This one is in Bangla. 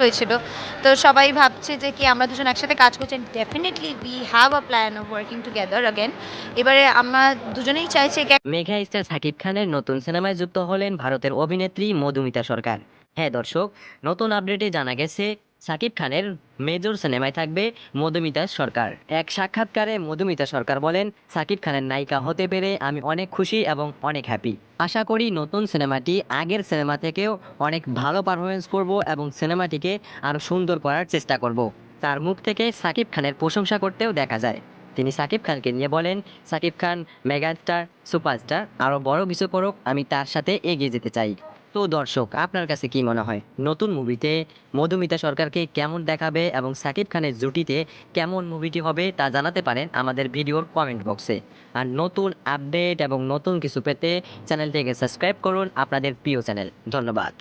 হয়েছিল। তো সবাই ভাবছে যে কি আমরা দুজন একসাথে কাজ করছি। Definitely we have a plan of working together again. এবারে আমরা দুজনেই চাইছি মেঘা স্টার সাকিব খানের নতুন সিনেমায় যুক্ত হলেন ভারতের অভিনেত্রী মধুমিতা সরকার। হ্যাঁ দর্শক, নতুন আপডেটে জানা গেছে সাকিব খানের মেজর সিনেমায় থাকবে মধুমিতা সরকার। এক সাক্ষাৎকারে মধুমিতা সরকার বলেন, সাকিব খানের নায়িকা হতে পেরে আমি অনেক খুশি এবং অনেক হ্যাপি। আশা করি নতুন সিনেমাটি আগের সিনেমা থেকেও অনেক ভালো পারফরমেন্স করব এবং সিনেমাটিকে আরও সুন্দর করার চেষ্টা করব। তার মুখ থেকে সাকিব খানের প্রশংসা করতেও দেখা যায়। তিনি সাকিব খানকে নিয়ে বলেন, সাকিব খান মেগাস্টার, সুপারস্টার, আরও বড় কিছু করুক, আমি তার সাথে এগিয়ে যেতে চাই। তো দর্শক, আপনার কাছে কি মনে হয় নতুন মুভিতে মধুমিতা সরকারকে কেমন দেখাবে এবং সাকিব খানের জুটিতে কেমন মুভিটি হবে তা জানাতে পারেন আমাদের ভিডিওর কমেন্ট বক্সে। আর নতুন আপডেট এবং নতুন কিছু পেতে চ্যানেলটিকে সাবস্ক্রাইব করুন, আপনাদের প্রিয় চ্যানেল। ধন্যবাদ।